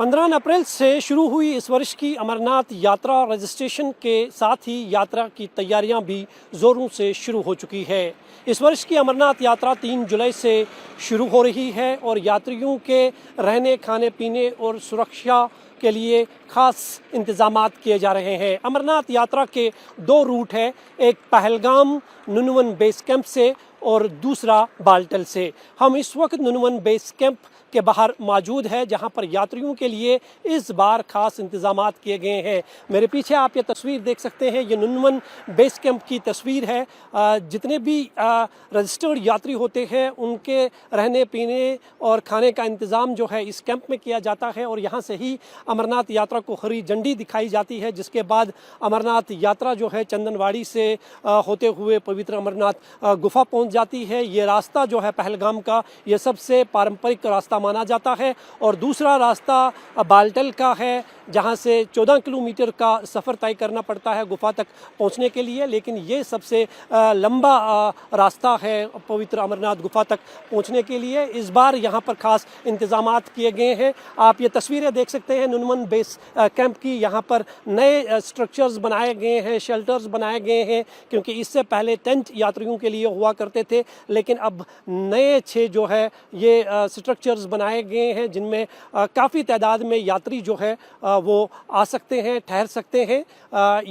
15 अप्रैल से शुरू हुई इस वर्ष की अमरनाथ यात्रा रजिस्ट्रेशन के साथ ही यात्रा की तैयारियां भी ज़ोरों से शुरू हो चुकी है। इस वर्ष की अमरनाथ यात्रा 3 जुलाई से शुरू हो रही है और यात्रियों के रहने, खाने पीने और सुरक्षा के लिए खास इंतजामात किए जा रहे हैं। अमरनाथ यात्रा के 2 रूट हैं, एक पहलगाम नुनवन बेस कैंप से और दूसरा बाल्टल से। हम इस वक्त नुनवन बेस कैंप के बाहर मौजूद है, जहां पर यात्रियों के लिए इस बार खास इंतजामात किए गए हैं। मेरे पीछे आप ये तस्वीर देख सकते हैं, ये नुनवन बेस कैंप की तस्वीर है। जितने भी रजिस्टर्ड यात्री होते हैं उनके रहने पीने और खाने का इंतज़ाम जो है इस कैंप में किया जाता है और यहाँ से ही अमरनाथ यात्रा को हरी झंडी दिखाई जाती है, जिसके बाद अमरनाथ यात्रा जो है चंदनवाड़ी से होते हुए पवित्र अमरनाथ गुफा पहुँच जाती है। ये रास्ता जो है पहलगाम का, ये सबसे पारंपरिक रास्ता माना जाता है और दूसरा रास्ता बाल्टल का है, जहां से 14 किलोमीटर का सफ़र तय करना पड़ता है गुफा तक पहुंचने के लिए, लेकिन ये सबसे लंबा रास्ता है पवित्र अमरनाथ गुफा तक पहुंचने के लिए। इस बार यहां पर खास इंतजामात किए गए हैं। आप ये तस्वीरें देख सकते हैं नुनवन बेस कैंप की। यहां पर नए स्ट्रक्चर्स बनाए गए हैं, शेल्टर्स बनाए गए हैं, क्योंकि इससे पहले टेंट यात्रियों के लिए हुआ करते थे, लेकिन अब नए 6 जो है ये स्ट्रक्चर्स बनाए गए हैं, जिनमें काफ़ी तादाद में यात्री जो है वो आ सकते हैं, ठहर सकते हैं।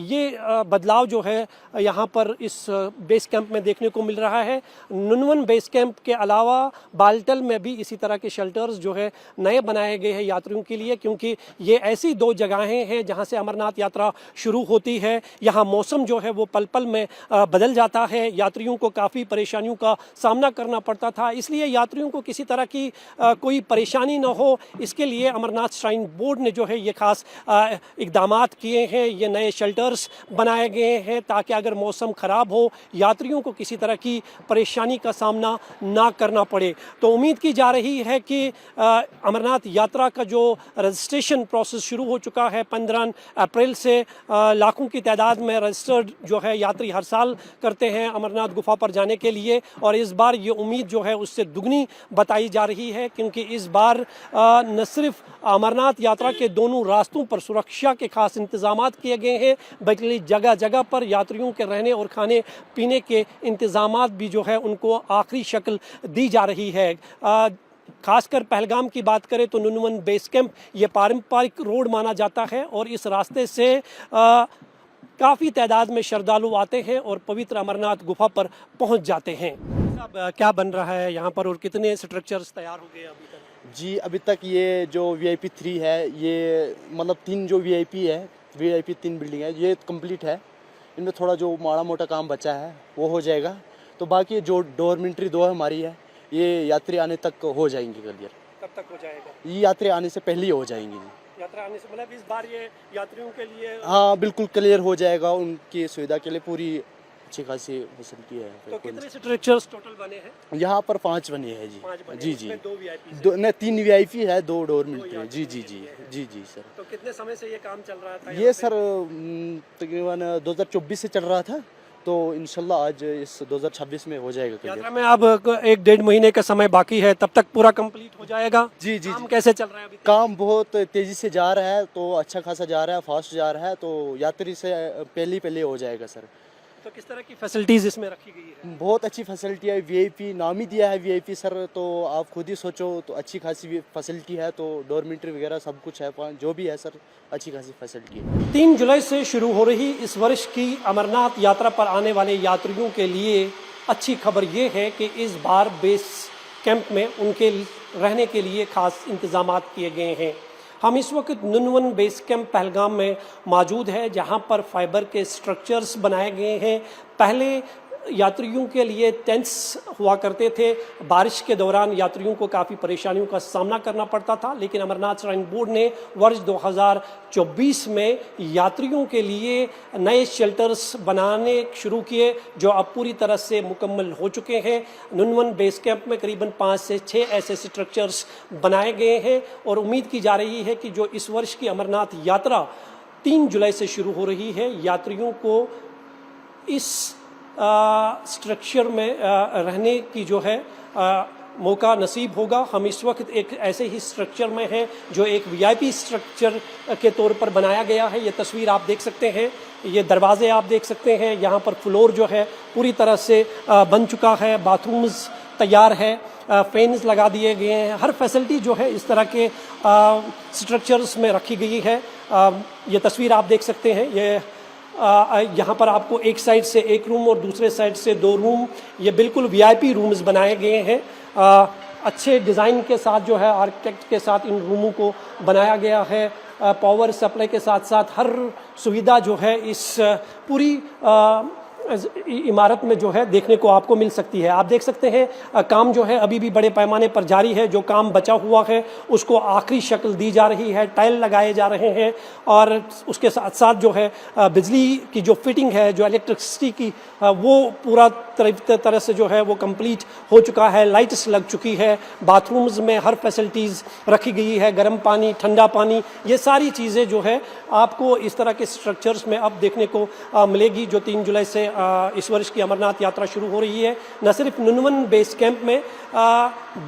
ये बदलाव जो है यहाँ पर इस बेस कैंप में देखने को मिल रहा है। नुनवन बेस कैंप के अलावा बाल्टल में भी इसी तरह के शेल्टर्स जो है नए बनाए गए हैं यात्रियों के लिए, क्योंकि ये ऐसी 2 जगहें हैं जहाँ से अमरनाथ यात्रा शुरू होती है। यहाँ मौसम जो है वो पल पल में बदल जाता है, यात्रियों को काफ़ी परेशानियों का सामना करना पड़ता था, इसलिए यात्रियों को किसी तरह की कोई परेशानी न हो, इसके लिए अमरनाथ श्राइन बोर्ड ने जो है ये खास इक़दामात किए हैं। ये नए शेल्टर्स बनाए गए हैं ताकि अगर मौसम ख़राब हो यात्रियों को किसी तरह की परेशानी का सामना ना करना पड़े। तो उम्मीद की जा रही है कि अमरनाथ यात्रा का जो रजिस्ट्रेशन प्रोसेस शुरू हो चुका है 15 अप्रैल से, लाखों की तादाद में रजिस्टर्ड जो है यात्री हर साल करते हैं अमरनाथ गुफा पर जाने के लिए, और इस बार ये उम्मीद जो है उससे दुगनी बताई जा रही है, क्योंकि इस बार न सिर्फ अमरनाथ यात्रा के दोनों रास्तों पर सुरक्षा के खास इंतजामात किए गए हैं, बल्कि जगह जगह पर यात्रियों के रहने और खाने पीने के इंतजामात भी जो है उनको आखिरी शक्ल दी जा रही है। खासकर पहलगाम की बात करें तो नुनवन बेस कैंप ये पारंपरिक रोड माना जाता है और इस रास्ते से काफ़ी तादाद में श्रद्धालु आते हैं और पवित्र अमरनाथ गुफा पर पहुंच जाते हैं। अब क्या बन रहा है यहाँ पर और कितने स्ट्रक्चर्स तैयार हो गए अभी तक? जी, अभी तक ये जो VIP 3 है, ये मतलब 3 जो VIP 3 बिल्डिंग है, ये कंप्लीट है। इनमें थोड़ा जो माड़ा मोटा काम बचा है वो हो जाएगा, तो बाकी जो डोरमेंट्री 2 हमारी है, ये यात्री आने तक हो जाएंगी क्लियर। कब तक हो जाएगा? ये यात्री आने से पहले ही हो जाएंगी जी। यात्रा आने से मतलब इस बार ये यात्रियों के लिए हाँ बिल्कुल क्लियर हो जाएगा, उनकी सुविधा के लिए पूरी अच्छी खासी फैसिलिटी है। तो कितने स्ट्रक्चर्स टोटल बने हैं? यहाँ पर 5 बने हैं जी। 5 बने, जी जी, 2 VIP 3 VIP है, 2 डोरमेंट्री है। जी जी जी जी जी सर। तो कितने समय से ये काम चल रहा था? ये सर तकरीबन 2024 से चल रहा था, तो इंशाल्लाह आज इस 2026 में हो जाएगा। यात्रा में अब 1-1.5 महीने का समय बाकी है, तब तक पूरा कंप्लीट हो जाएगा। जी जी। काम कैसे चल रहा है अभी? काम बहुत तेजी से जा रहा है, तो अच्छा खासा जा रहा है, फास्ट जा रहा है, तो यात्री से पहले हो जाएगा सर। तो किस तरह की फैसिलिटीज इसमें रखी गई है? बहुत अच्छी फैसिलिटी है, VIP नाम ही दिया है VIP सर, तो आप खुद ही सोचो, तो अच्छी खासी फैसिलिटी है, तो डॉर्मेट्री वगैरह सब कुछ है, जो भी है सर अच्छी खासी फैसिलिटी है। 3 जुलाई से शुरू हो रही इस वर्ष की अमरनाथ यात्रा पर आने वाले यात्रियों के लिए अच्छी खबर ये है कि इस बार बेस कैंप में उनके रहने के लिए खास इंतजामात किए गए हैं। हम इस वक्त नुनवन बेस कैंप पहलगाम में मौजूद है, जहां पर फाइबर के स्ट्रक्चर्स बनाए गए हैं। पहले यात्रियों के लिए टेंट्स हुआ करते थे, बारिश के दौरान यात्रियों को काफ़ी परेशानियों का सामना करना पड़ता था, लेकिन अमरनाथ श्राइन बोर्ड ने वर्ष 2024 में यात्रियों के लिए नए शेल्टर्स बनाने शुरू किए, जो अब पूरी तरह से मुकम्मल हो चुके हैं। नुनवन बेस कैंप में करीबन 5 से 6 ऐसे स्ट्रक्चर्स बनाए गए हैं और उम्मीद की जा रही है कि जो इस वर्ष की अमरनाथ यात्रा 3 जुलाई से शुरू हो रही है, यात्रियों को इस स्ट्रक्चर में रहने की जो है मौका नसीब होगा। हम इस वक्त एक ऐसे ही स्ट्रक्चर में हैं जो एक वीआईपी स्ट्रक्चर के तौर पर बनाया गया है। ये तस्वीर आप देख सकते हैं, ये दरवाजे आप देख सकते हैं। यहाँ पर फ्लोर जो है पूरी तरह से बन चुका है, बाथरूम्स तैयार है, फैन्स लगा दिए गए हैं। हर फैसिलिटी जो है इस तरह के स्ट्रक्चर्स में रखी गई है। ये तस्वीर आप देख सकते हैं। ये यहाँ पर आपको एक साइड से एक रूम और दूसरे साइड से 2 रूम, ये बिल्कुल वीआईपी रूम्स बनाए गए हैं। अच्छे डिज़ाइन के साथ जो है आर्किटेक्ट के साथ इन रूमों को बनाया गया है। पावर सप्लाई के साथ साथ हर सुविधा जो है इस पूरी इमारत में जो है देखने को आपको मिल सकती है। आप देख सकते हैं काम जो है अभी भी बड़े पैमाने पर जारी है। जो काम बचा हुआ है उसको आखिरी शक्ल दी जा रही है, टाइल लगाए जा रहे हैं और उसके साथ साथ जो है बिजली की जो फिटिंग है, जो इलेक्ट्रिसिटी की, वो पूरा तरह से जो है वो कंप्लीट हो चुका है। लाइट्स लग चुकी है, बाथरूम्स में हर फैसिलिटीज़ रखी गई है, गर्म पानी, ठंडा पानी, ये सारी चीज़ें जो है आपको इस तरह के स्ट्रक्चर्स में अब देखने को मिलेगी। जो 3 जुलाई से इस वर्ष की अमरनाथ यात्रा शुरू हो रही है, न सिर्फ नुनवन बेस कैंप में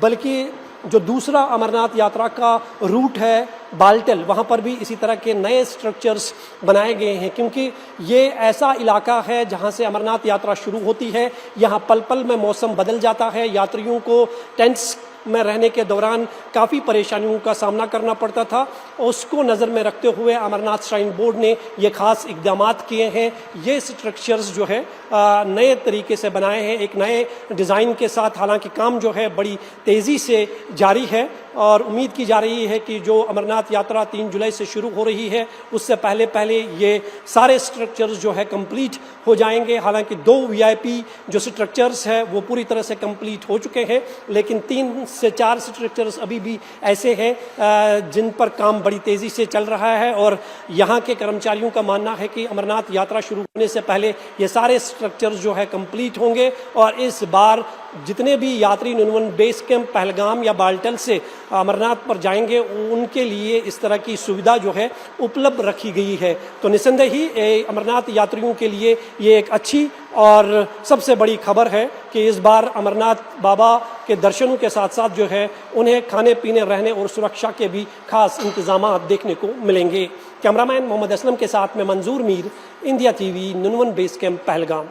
बल्कि जो दूसरा अमरनाथ यात्रा का रूट है बालटल, वहाँ पर भी इसी तरह के नए स्ट्रक्चर्स बनाए गए हैं, क्योंकि ये ऐसा इलाका है जहाँ से अमरनाथ यात्रा शुरू होती है। यहाँ पल पल में मौसम बदल जाता है। यात्रियों को टेंट्स में रहने के दौरान काफ़ी परेशानियों का सामना करना पड़ता था। उसको नज़र में रखते हुए अमरनाथ श्राइन बोर्ड ने ये खास इक़दामात किए हैं। ये स्ट्रक्चर्स जो है नए तरीके से बनाए हैं, एक नए डिज़ाइन के साथ। हालांकि काम जो है बड़ी तेज़ी से जारी है और उम्मीद की जा रही है कि जो अमरनाथ यात्रा 3 जुलाई से शुरू हो रही है उससे पहले पहले ये सारे स्ट्रक्चर्स जो है कंप्लीट हो जाएंगे। हालांकि 2 वीआईपी जो स्ट्रक्चर्स है वो पूरी तरह से कंप्लीट हो चुके हैं, लेकिन 3 से 4 स्ट्रक्चर्स अभी भी ऐसे हैं जिन पर काम बड़ी तेज़ी से चल रहा है। और यहाँ के कर्मचारियों का मानना है कि अमरनाथ यात्रा शुरू होने से पहले ये सारे स्ट्रक्चर्स जो है कंप्लीट होंगे और इस बार जितने भी यात्री नुनवन बेस कैंप, पहलगाम या बालटल से अमरनाथ पर जाएंगे उनके लिए इस तरह की सुविधा जो है उपलब्ध रखी गई है। तो निस्संदेह ही अमरनाथ यात्रियों के लिए ये एक अच्छी और सबसे बड़ी खबर है कि इस बार अमरनाथ बाबा के दर्शनों के साथ साथ जो है उन्हें खाने पीने, रहने और सुरक्षा के भी खास इंतजाम देखने को मिलेंगे। कैमरामैन मोहम्मद असलम के साथ में मंजूर Mir, India TV, Nunwan base camp, Pahalgam.